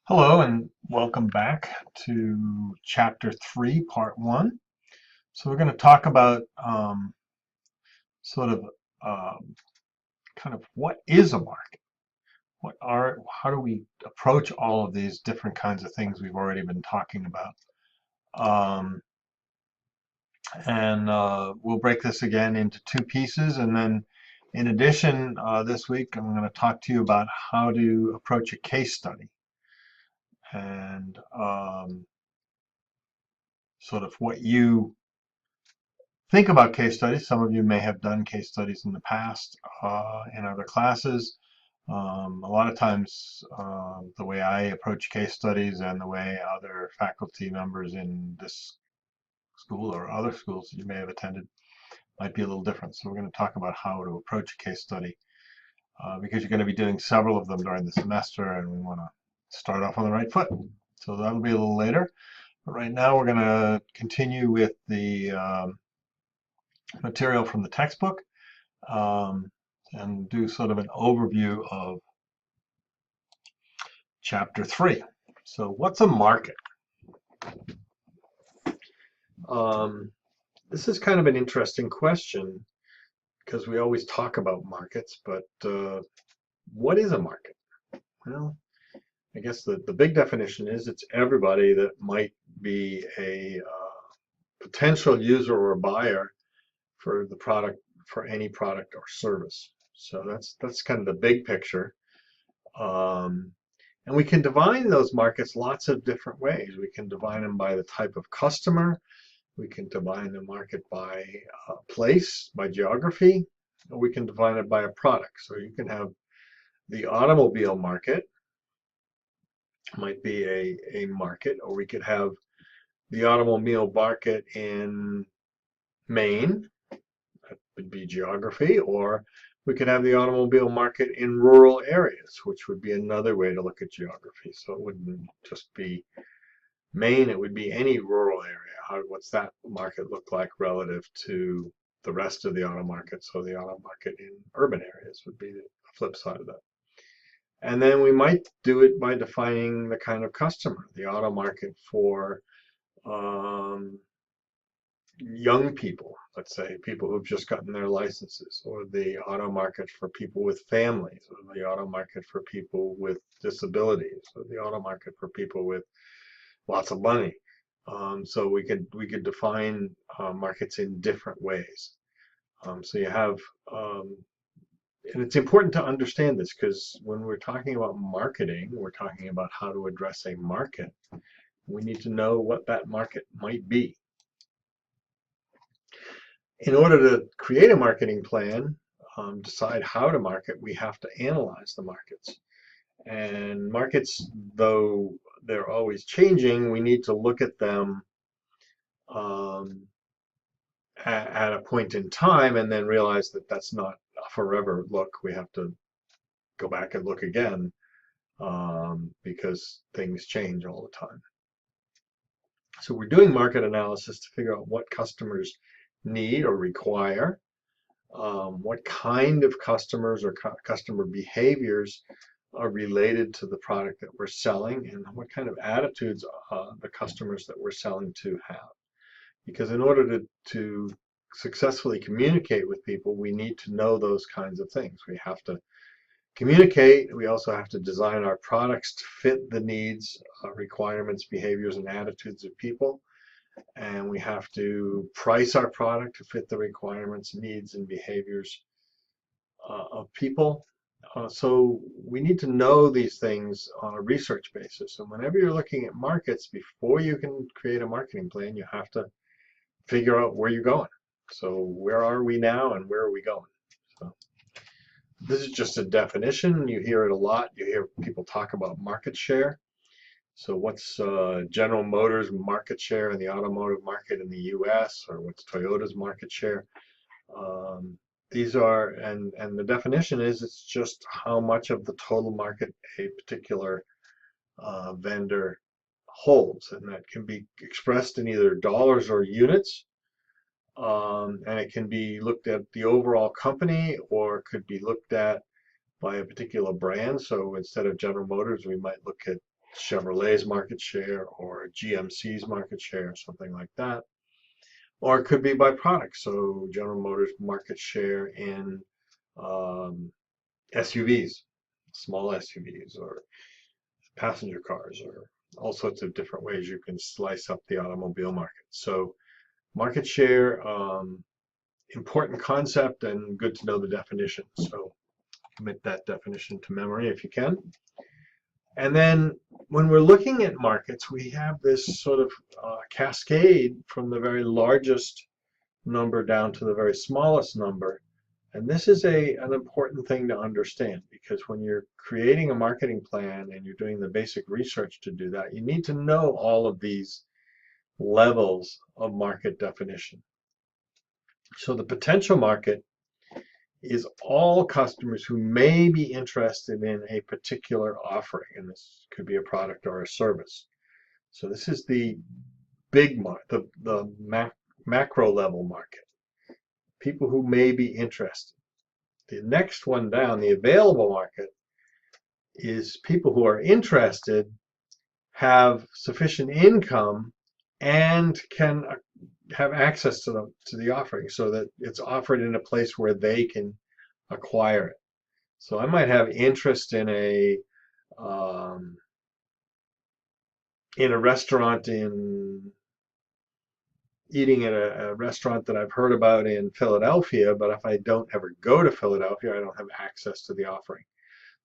Hello and welcome back to Chapter 3, Part 1. So we're going to talk about sort of um, kind of what is a market? How do we approach all of these different kinds of things we've already been talking about? Um, and we'll break this again into two pieces. And then in addition, this week I'm going to talk to you about how to approach a case study and sort of what you think about case studies. Some of you may have done case studies in the past in other classes. A lot of times, the way I approach case studies and the way other faculty members in this school or other schools that you may have attended might be a little different. So we're going to talk about how to approach a case study because you're going to be doing several of them during the semester, and we want to start off on the right foot. So that'll be a little later. But right now, we're going to continue with the material from the textbook um, and do sort of an overview of chapter 3. So what's a market? Um, this is kind of an interesting question because we always talk about markets, but what is a market? Well, I guess the big definition is it's everybody that might be a potential user or buyer for the product, for any product or service. So that's kind of the big picture. Um, And we can define those markets lots of different ways. We can define them by the type of customer. We can define the market by place, by geography. Or we can define it by a product. So you can have the automobile market, might be a market, or we could have the automobile market in Maine, that would be geography, or we could have the automobile market in rural areas, which would be another way to look at geography. So it wouldn't just be Maine, it would be any rural area. What's that market look like relative to the rest of the auto market? So the auto market in urban areas would be the flip side of that. And then we might do it by defining the kind of customer, the auto market for um, young people, let's say people who've just gotten their licenses, or the auto market for people with families, or the auto market for people with disabilities, or the auto market for people with lots of money. So we could define markets in different ways. So you have, and it's important to understand this because when we're talking about marketing, we're talking about how to address a market. We need to know what that market might be. In order to create a marketing plan, decide how to market, we have to analyze the markets. And markets, though they're always changing, we need to look at them um, at a point in time and then realize that that's not a forever look. We have to go back and look again because things change all the time. So we're doing market analysis to figure out what customers need or require, what kind of customers or customer behaviors are related to the product that we're selling, and what kind of attitudes the customers that we're selling to have. Because in order to successfully communicate with people, we need to know those kinds of things. We have to communicate. We also have to design our products to fit the needs, requirements, behaviors, and attitudes of people. And we have to price our product to fit the requirements, needs, and behaviors of people. So we need to know these things on a research basis. And whenever you're looking at markets, before you can create a marketing plan, you have to figure out where you're going. So where are we now and where are we going? So this is just a definition. You hear it a lot. You hear people talk about market share. So what's General Motors' market share in the automotive market in the US, or what's Toyota's market share? These are, and the definition is it's just how much of the total market a particular vendor holds, and that can be expressed in either dollars or units. And it can be looked at the overall company, or could be looked at by a particular brand. So instead of General Motors, we might look at Chevrolet's market share or GMC's market share, something like that. Or it could be by product. So General Motors market share in SUVs, small SUVs, or passenger cars, or all sorts of different ways you can slice up the automobile market. So market share, important concept and good to know the definition. So commit that definition to memory if you can. And then when we're looking at markets, we have this sort of cascade from the very largest number down to the very smallest number. And this is an important thing to understand, because when you're creating a marketing plan and you're doing the basic research to do that, you need to know all of these levels of market definition. So the potential market is all customers who may be interested in a particular offering, and this could be a product or a service. So this is the big market, the macro level market, people who may be interested. The next one down, the available market, is people who are interested, have sufficient income, and can have access to the offering, so that it's offered in a place where they can acquire it. So I might have interest in a restaurant, in eating at a restaurant that I've heard about in Philadelphia, but if I don't ever go to Philadelphia, I don't have access to the offering.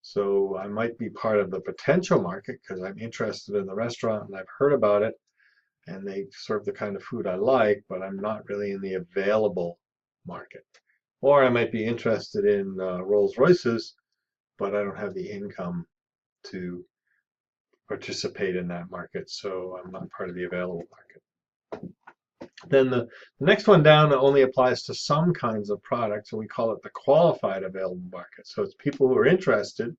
So I might be part of the potential market because I'm interested in the restaurant and I've heard about it, and they serve the kind of food I like, but I'm not really in the available market. Or I might be interested in Rolls-Royces, but I don't have the income to participate in that market, so I'm not part of the available market. Then the next one down only applies to some kinds of products, and we call it the qualified available market. So it's people who are interested,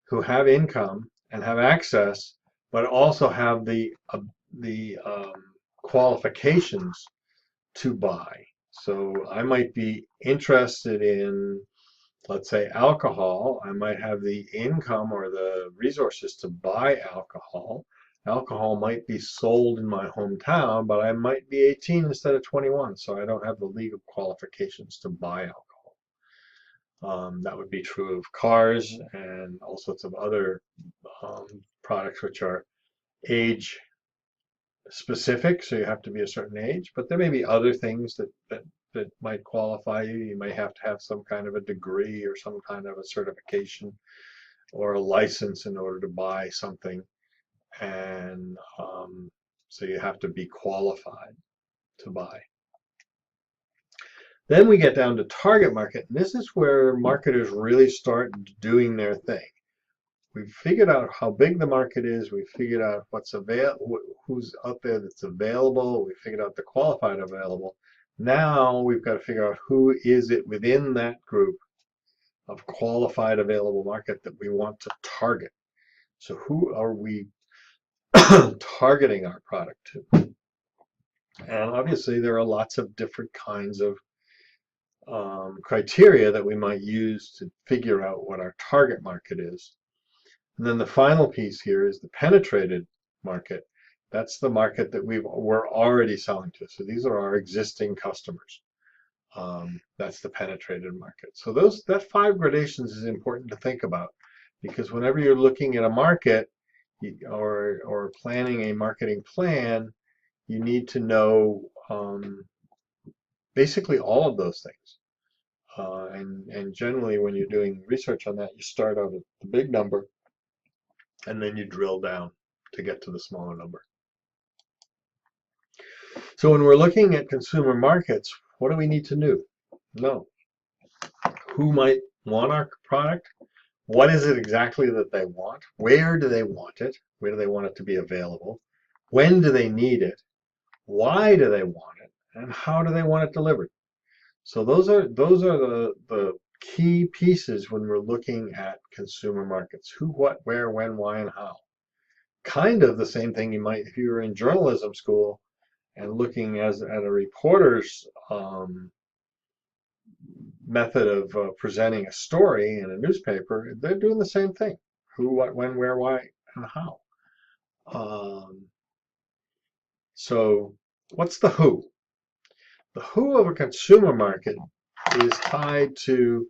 who have income and have access, but also have the qualifications to buy. So I might be interested in, let's say, alcohol. I might have the income or the resources to buy alcohol. Alcohol might be sold in my hometown, but I might be 18 instead of 21, so I don't have the legal qualifications to buy alcohol. That would be true of cars and all sorts of other products which are age specific, so you have to be a certain age, but there may be other things that might qualify you. You may have to have some kind of a degree or some kind of a certification or a license in order to buy something, and so you have to be qualified to buy. Then we get down to target market, and this is where marketers really start doing their thing. We've figured out how big the market is. We've figured out who's out there that's available. We figured out the qualified available. Now we've got to figure out who is it within that group of qualified available market that we want to target. So who are we targeting our product to? And obviously there are lots of different kinds of criteria that we might use to figure out what our target market is. And then the final piece here is the penetrated market. That's the market that we're already selling to. So these are our existing customers. That's the penetrated market. So that 5 gradations is important to think about, because whenever you're looking at a market or planning a marketing plan, you need to know basically all of those things. And generally when you're doing research on that, you start out at the big number and then you drill down to get to the smaller number. So when we're looking at consumer markets, what do we need to know? Who might want our product? What is it exactly that they want? Where do they want it? Where do they want it to be available? When do they need it? Why do they want it? And how do they want it delivered? So those are the key pieces when we're looking at consumer markets. Who, what, where, when, why, and how. Kind of the same thing you might if you were in journalism school and looking at a reporter's method of presenting a story in a newspaper. They're doing the same thing. Who, what, when, where, why, and how. Um, so what's the who? The who of a consumer market is tied to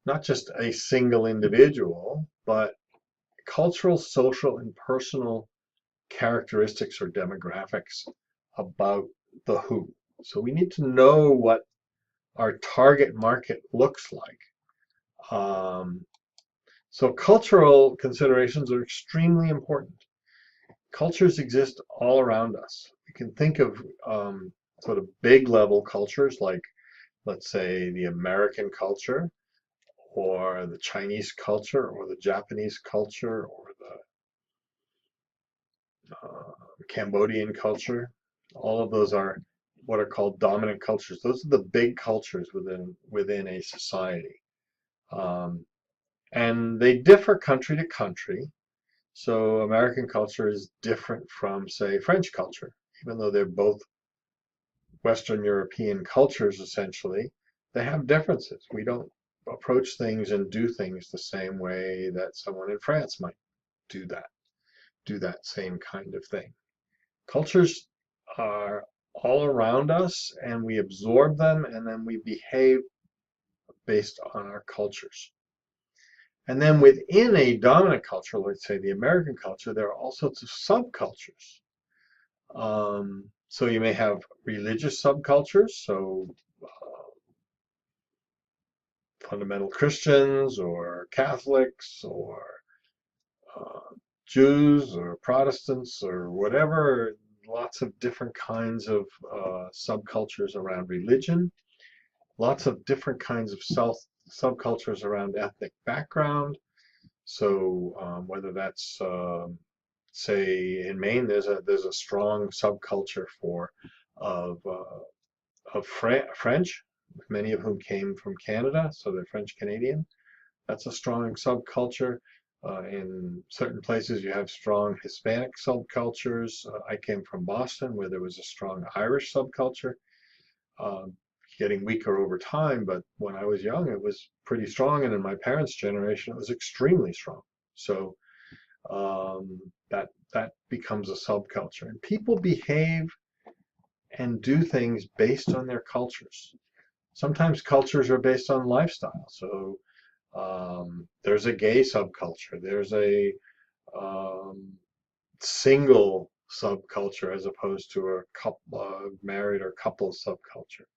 not just a single individual, but cultural, social, and personal characteristics or demographics about the who. So we need to know what our target market looks like. So cultural considerations are extremely important. Cultures exist all around us. We can think of sort of big level cultures like, let's say, the American culture or the Chinese culture or the Japanese culture or the Cambodian culture. All of those are what are called dominant cultures. Those are the big cultures within a society. Um, and they differ country to country. So American culture is different from, say, French culture, even though they're both Western European cultures, essentially. They have differences. We don't approach things and do things the same way that someone in France might do that same kind of thing. Cultures are all around us and we absorb them and then we behave based on our cultures. And then within a dominant culture, let's say the American culture, there are all sorts of subcultures. So you may have religious subcultures, so fundamental Christians or Catholics or uh, Jews or Protestants or whatever, lots of different kinds of subcultures around religion, lots of different kinds of subcultures around ethnic background. So whether that's say in Maine, there's a strong subculture of French, many of whom came from Canada, so they're French Canadian. That's a strong subculture. In certain places, you have strong Hispanic subcultures. I came from Boston, where there was a strong Irish subculture, uh, getting weaker over time. But when I was young, it was pretty strong, and in my parents' generation, it was extremely strong. So that becomes a subculture, and people behave and do things based on their cultures. Sometimes cultures are based on lifestyle. So there's a gay subculture. There's a um, single subculture as opposed to a couple, married or couple subculture.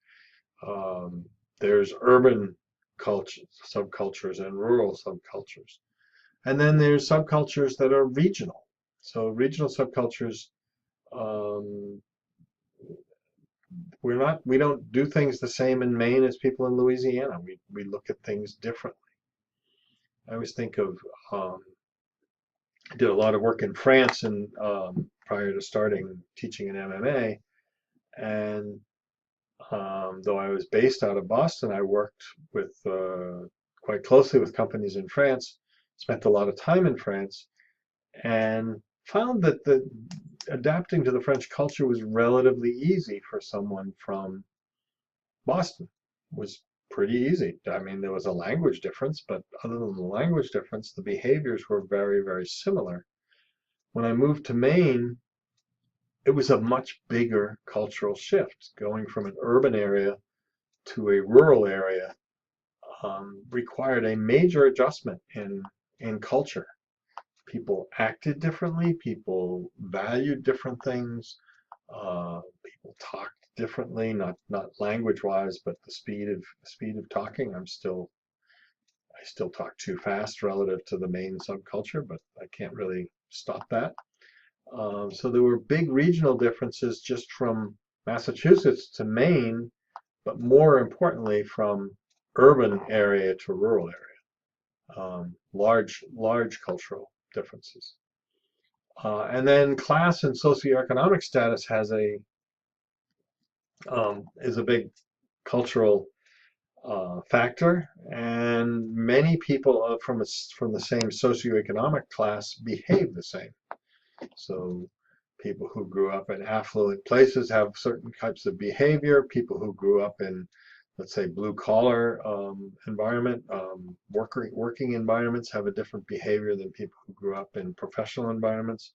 Um, there's urban cultures, subcultures, and rural subcultures. And then there's subcultures that are regional. So regional subcultures, um, we don't do things the same in Maine as people in Louisiana. We look at things differently. I always think of I did a lot of work in France and prior to starting teaching in MMA, and though I was based out of Boston, I worked with quite closely with companies in France. Spent a lot of time in France, and found that the adapting to the French culture was relatively easy for someone from Boston. It was pretty easy. I mean, there was a language difference, but other than the language difference, the behaviors were very, very similar. When I moved to Maine, it was a much bigger cultural shift. Going from an urban area to a rural area required a major adjustment in culture. People acted differently, people valued different things, people talked differently, not language wise, but the speed of talking. I still talk too fast relative to the main subculture, but I can't really stop that. So there were big regional differences just from Massachusetts to Maine, but more importantly from urban area to rural area. Large cultural differences. And then class and socioeconomic status is a big cultural factor, and many people from the same socioeconomic class behave the same. So people who grew up in affluent places have certain types of behavior. People who grew up in, let's say, blue collar environment, working environments have a different behavior than people who grew up in professional environments.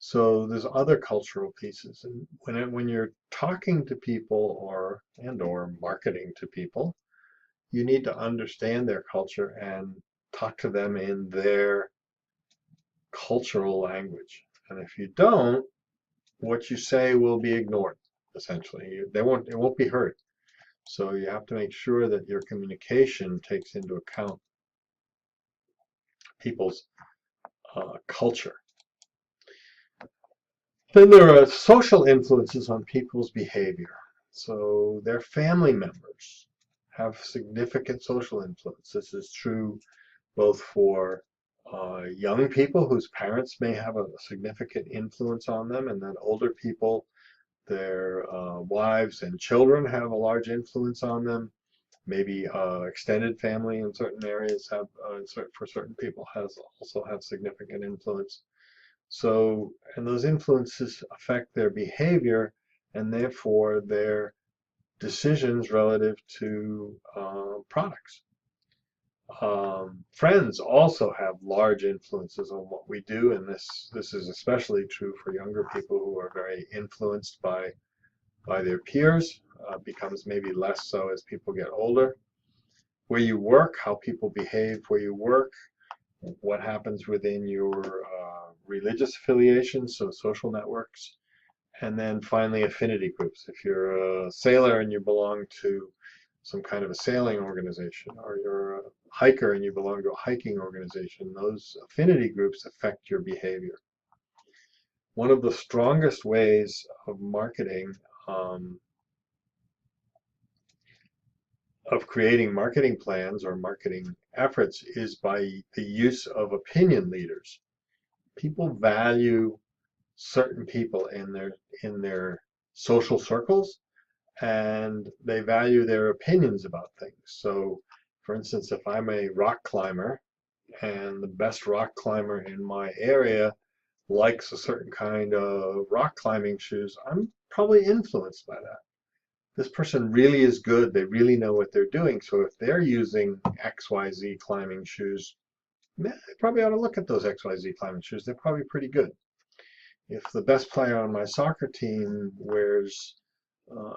So there's other cultural pieces, and when you're talking to people or marketing to people, you need to understand their culture and talk to them in their cultural language. And if you don't, what you say will be ignored. Essentially, it won't be heard. So you have to make sure that your communication takes into account people's culture. Then there are social influences on people's behavior. So their family members have significant social influence. This is true both for young people whose parents may have a significant influence on them, and then older people, their wives and children have a large influence on them. Maybe extended family in certain areas have, for certain people, also have significant influence. So, and those influences affect their behavior and therefore their decisions relative to products. Friends also have large influences on what we do, and this is especially true for younger people who are very influenced by their peers. Becomes maybe less so as people get older. Where you work, how people behave where you work, what happens within your religious affiliations, so social networks, and then finally affinity groups. If you're a sailor and you belong to some kind of a sailing organization, or you're a hiker and you belong to a hiking organization, those affinity groups affect your behavior. One of the strongest ways of marketing, of creating marketing plans or marketing efforts, is by the use of opinion leaders. People value certain people in their social circles, and they value their opinions about things. So, for instance, if I'm a rock climber and the best rock climber in my area likes a certain kind of rock climbing shoes, I'm probably influenced by that. This person really is good. They really know what they're doing. So if they're using XYZ climbing shoes, I probably ought to look at those XYZ climbing shoes. They're probably pretty good. If the best player on my soccer team wears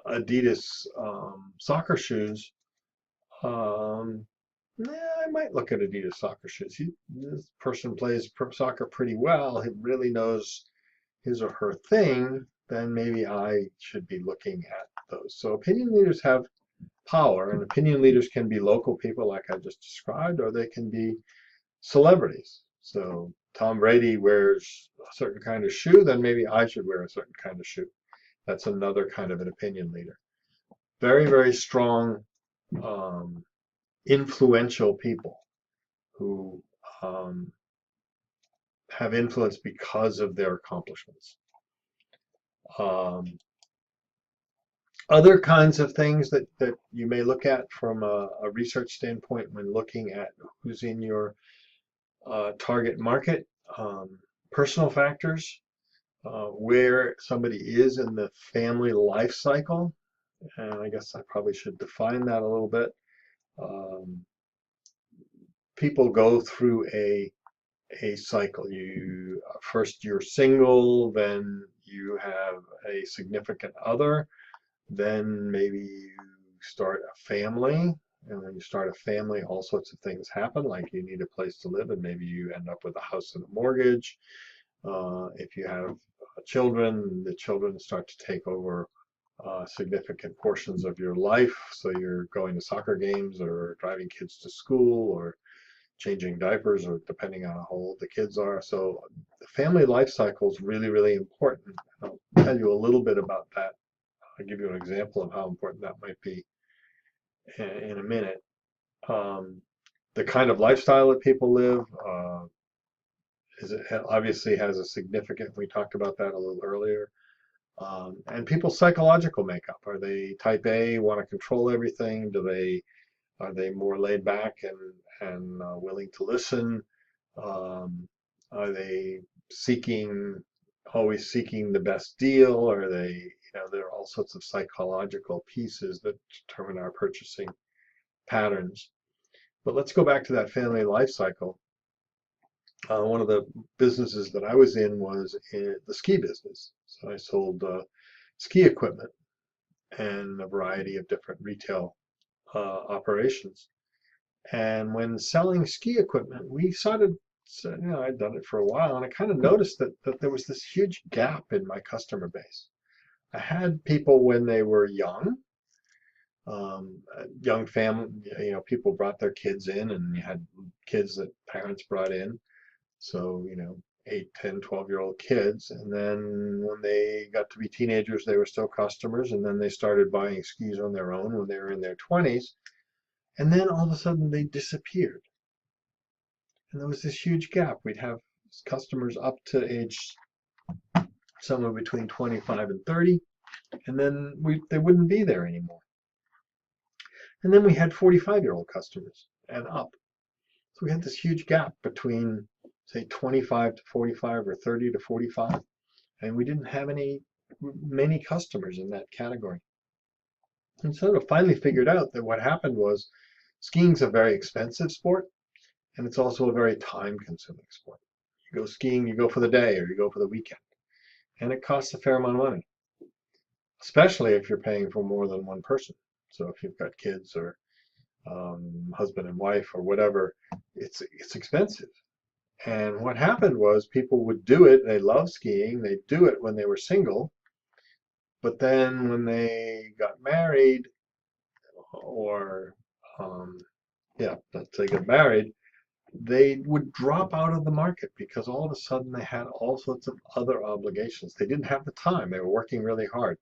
Adidas soccer shoes, um, I might look at Adidas soccer shoes. This person plays soccer pretty well. He really knows his or her thing. Then maybe I should be looking at those. So opinion leaders have power, and opinion leaders can be local people like I just described, or they can be celebrities. So Tom Brady wears a certain kind of shoe, then maybe I should wear a certain kind of shoe. That's another kind of an opinion leader. Very, very strong, influential people who have influence because of their accomplishments. Other kinds of things that you may look at from a research standpoint when looking at who's in your target market, personal factors, where somebody is in the family life cycle, and I guess I probably should define that a little bit. People go through a cycle. You first you're single, then you have a significant other, then maybe you start a family, and when you start a family, all sorts of things happen, like you need a place to live, and maybe you end up with a house and a mortgage. If you have children, the children start to take over significant portions of your life. So you're going to soccer games or driving kids to school or changing diapers, or depending on how old the kids are. So the family life cycle is really, really important. I'll tell you a little bit about that. I'll give you an example of how important that might be in a minute. The kind of lifestyle that people live obviously has a significant, we talked about that a little earlier. And people's psychological makeup. Are they type A, want to control everything? Are they more laid back and willing to listen? Are they always seeking the best deal? Are they, there are all sorts of psychological pieces that determine our purchasing patterns. But let's go back to that family life cycle. One of the businesses that I was in was in the ski business. So I sold ski equipment and a variety of different retail operations. And when selling ski equipment, we started, so, I'd done it for a while, and I kind of noticed that there was this huge gap in my customer base. I had people when they were young family, people brought their kids in, and you had kids that parents brought in. So, 8, 10, 12-year-old kids. And then when they got to be teenagers, they were still customers. And then they started buying skis on their own when they were in their 20s. And then all of a sudden they disappeared. And there was this huge gap. We'd have customers up to age somewhere between 25 and 30. And then they wouldn't be there anymore. And then we had 45-year-old customers and up. So we had this huge gap between, say, 25 to 45 or 30 to 45. And we didn't have many customers in that category. And sort of finally figured out that what happened was skiing's a very expensive sport, and it's also a very time-consuming sport. You go skiing, you go for the day or you go for the weekend, and it costs a fair amount of money, especially if you're paying for more than one person. So if you've got kids or husband and wife or whatever, it's expensive. And what happened was people would do it. They love skiing. They'd do it when they were single. But then when they got married, or let's say got married, they would drop out of the market because all of a sudden they had all sorts of other obligations. They didn't have the time. They were working really hard.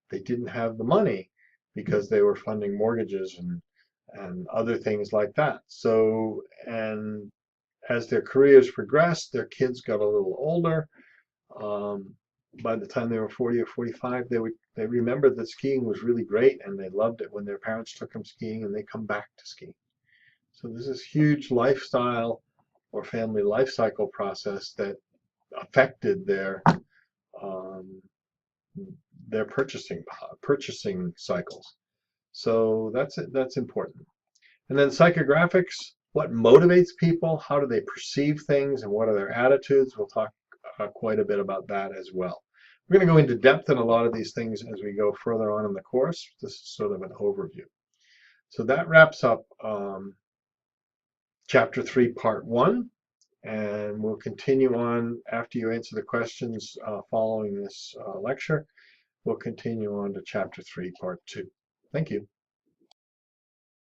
They didn't have the money because they were funding mortgages and other things like that. So, and as their careers progressed, their kids got a little older. By the time they were 40 or 45, they remembered that skiing was really great, and they loved it when their parents took them skiing, and they come back to skiing. So there's this huge lifestyle or family life cycle process that affected their purchasing cycles. So that's important. And then psychographics, what motivates people, how do they perceive things, and what are their attitudes? We'll talk quite a bit about that as well. We're going to go into depth in a lot of these things as we go further on in the course. This is sort of an overview. So that wraps up Chapter 3, Part 1, and we'll continue on after you answer the questions following this lecture. We'll continue on to Chapter 3, Part 2. Thank you.